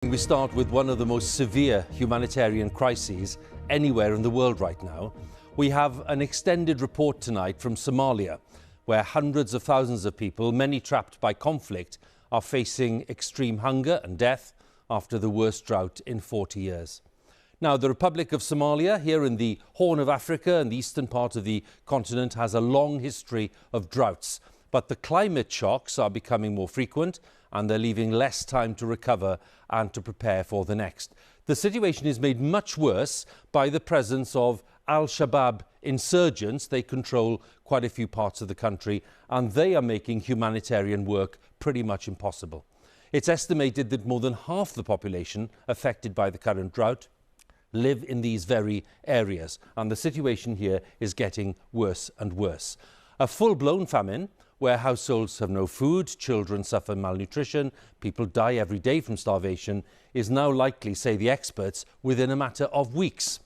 We start with one of the most severe humanitarian crises anywhere in the world right now. We have an extended report tonight from Somalia, where hundreds of thousands of people, many trapped by conflict, are facing extreme hunger and death after the worst drought in 40 years. Now, the Republic of Somalia, here in the Horn of Africa and the eastern part of the continent, has a long history of droughts. But the climate shocks are becoming more frequent and they're leaving less time to recover and to prepare for the next. The situation is made much worse by the presence of Shabab insurgents. They control quite a few parts of the country and they are making humanitarian work pretty much impossible. It's estimated that more than half the population affected by the current drought live in these very areas, and the situation here is getting worse and worse. A full-blown famine, where households have no food, children suffer malnutrition, people die every day from starvation, is now likely, say the experts, within a matter of weeks.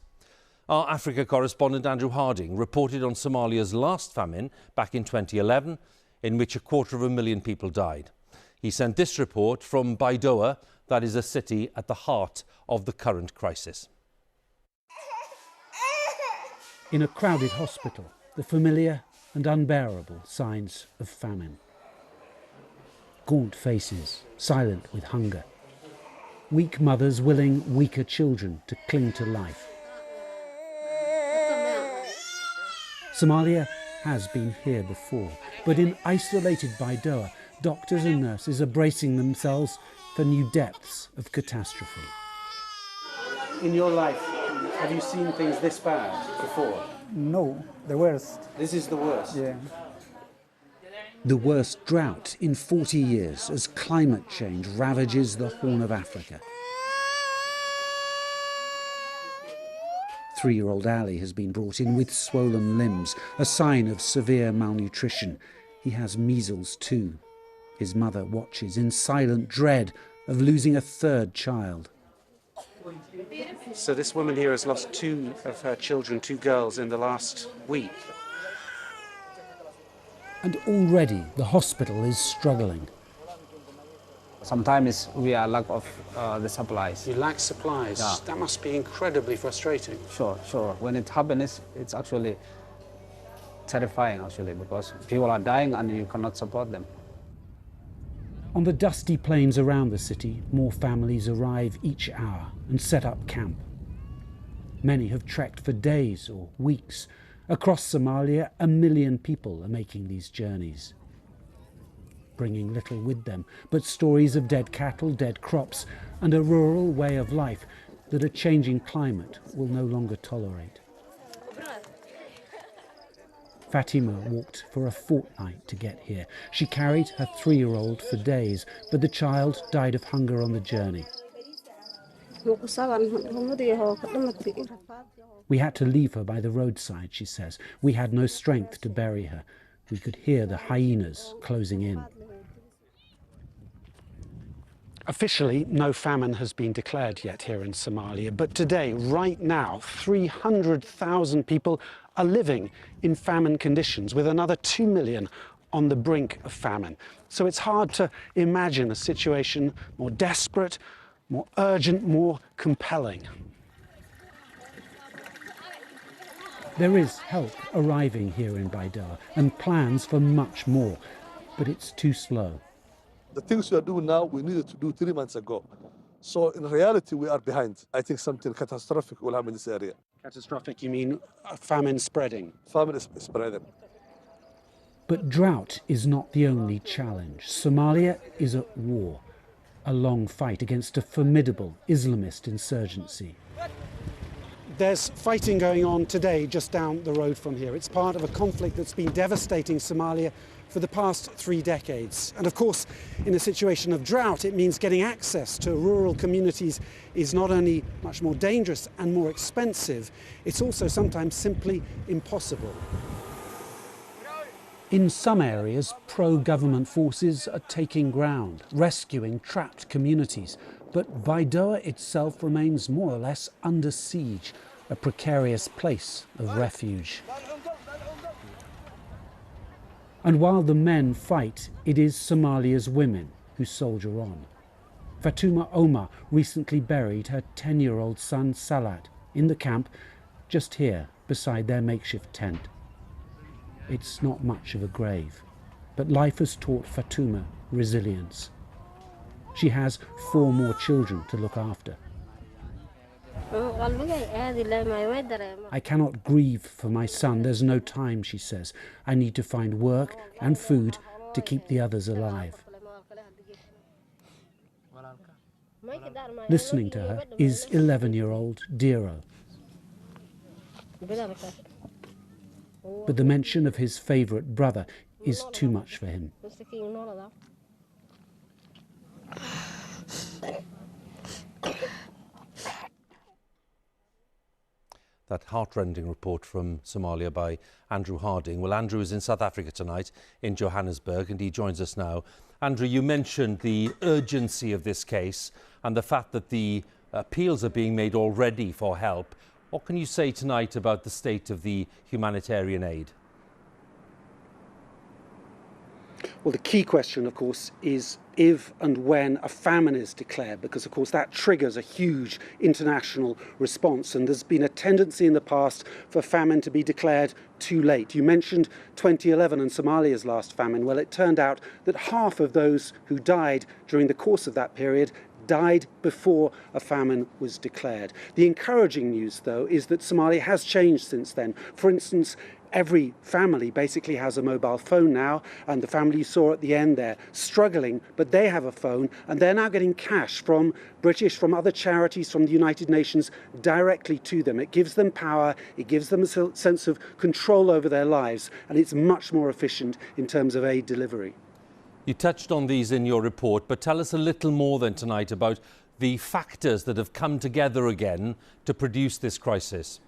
Our Africa correspondent Andrew Harding reported on Somalia's last famine back in 2011, in which 250,000 people died. He sent this report from Baidoa, that is a city at the heart of the current crisis. In a crowded hospital, the familiar and unbearable signs of famine. Gaunt faces, silent with hunger. Weak mothers willing weaker children to cling to life. Somalia has been here before, but in isolated Baidoa, doctors and nurses are bracing themselves for new depths of catastrophe. In your life, have you seen things this bad before? No, the worst. This is the worst? Yeah. The worst drought in 40 years as climate change ravages the Horn of Africa. 3-year-old Ali has been brought in with swollen limbs, a sign of severe malnutrition. He has measles too. His mother watches in silent dread of losing a third child. So this woman here has lost 2 of her children, 2 girls, in the last week. And already the hospital is struggling. Sometimes we are lack of the supplies. You lack supplies? Yeah. That must be incredibly frustrating. Sure. When it happens, it's actually terrifying, actually, because people are dying and you cannot support them. On the dusty plains around the city, more families arrive each hour and set up camp. Many have trekked for days or weeks. Across Somalia, 1 million people are making these journeys, bringing little with them, but stories of dead cattle, dead crops, and a rural way of life that a changing climate will no longer tolerate. Fatima walked for a fortnight to get here. She carried her 3-year-old for days, but the child died of hunger on the journey. We had to leave her by the roadside, she says. We had no strength to bury her. We could hear the hyenas closing in. Officially, no famine has been declared yet here in Somalia, but today, right now, 300,000 people are living in famine conditions, with another 2 million on the brink of famine. So it's hard to imagine a situation more desperate, more urgent, more compelling. There is help arriving here in Baidoa and plans for much more, but it's too slow. The things we are doing now, we needed to do 3 months ago. So in reality, we are behind. I think something catastrophic will happen in this area. Catastrophic, you mean famine spreading? Famine is spreading. But drought is not the only challenge. Somalia is at war, a long fight against a formidable Islamist insurgency. There's fighting going on today just down the road from here. It's part of a conflict that's been devastating Somalia for the past 3 decades. And of course, in a situation of drought, it means getting access to rural communities is not only much more dangerous and more expensive, it's also sometimes simply impossible. In some areas, pro-government forces are taking ground, rescuing trapped communities. But Baidoa itself remains more or less under siege, a precarious place of refuge. And while the men fight, it is Somalia's women who soldier on. Fatuma Omar recently buried her 10-year-old son Salat in the camp just here beside their makeshift tent. It's not much of a grave, but life has taught Fatuma resilience. She has 4 more children to look after. I cannot grieve for my son. There's no time, she says. I need to find work and food to keep the others alive. Listening to her is 11-year-old Diro. But the mention of his favourite brother is too much for him. That heartrending report from Somalia by Andrew Harding. Well, Andrew is in South Africa tonight, in Johannesburg, and he joins us now. Andrew, you mentioned the urgency of this case and the fact that the appeals are being made already for help. What can you say tonight about the state of the humanitarian aid? Well, the key question, of course, is if and when a famine is declared, because, of course, that triggers a huge international response. And there's been a tendency in the past for famine to be declared too late. You mentioned 2011 and Somalia's last famine. Well, it turned out that half of those who died during the course of that period died before a famine was declared. The encouraging news, though, is that Somalia has changed since then. For instance, every family basically has a mobile phone now, and the family you saw at the end there struggling, but they have a phone, and they're now getting cash from British, from other charities, from the United Nations directly to them. It gives them power, it gives them a sense of control over their lives, and it's much more efficient in terms of aid delivery. You touched on these in your report, but tell us a little more then tonight about the factors that have come together again to produce this crisis.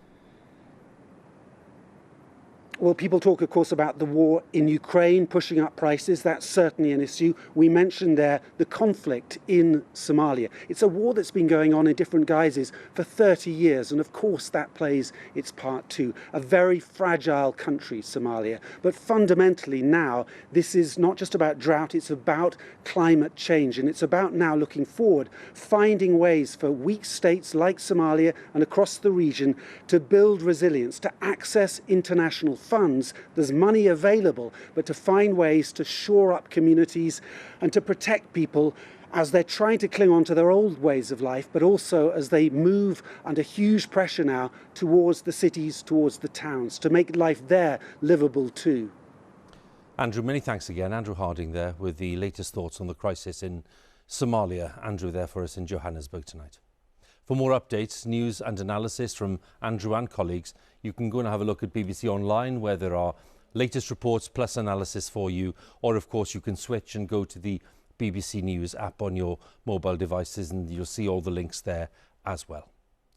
Well, people talk, of course, about the war in Ukraine pushing up prices. That's certainly an issue. We mentioned there the conflict in Somalia. It's a war that's been going on in different guises for 30 years. And of course, that plays its part too. A very fragile country, Somalia. But fundamentally now, this is not just about drought. It's about climate change. And it's about now looking forward, finding ways for weak states like Somalia and across the region to build resilience, to access international funds. There's money available, but to find ways to shore up communities and to protect people as they're trying to cling on to their old ways of life, but also as they move under huge pressure now towards the cities, towards the towns, to make life there livable too. Andrew, many thanks again. Andrew Harding there with the latest thoughts on the crisis in Somalia. Andrew there for us in Johannesburg tonight. For more updates, news and analysis from Andrew and colleagues, you can go and have a look at BBC Online, where there are latest reports plus analysis for you. Or, of course, you can switch and go to the BBC News app on your mobile devices, and you'll see all the links there as well.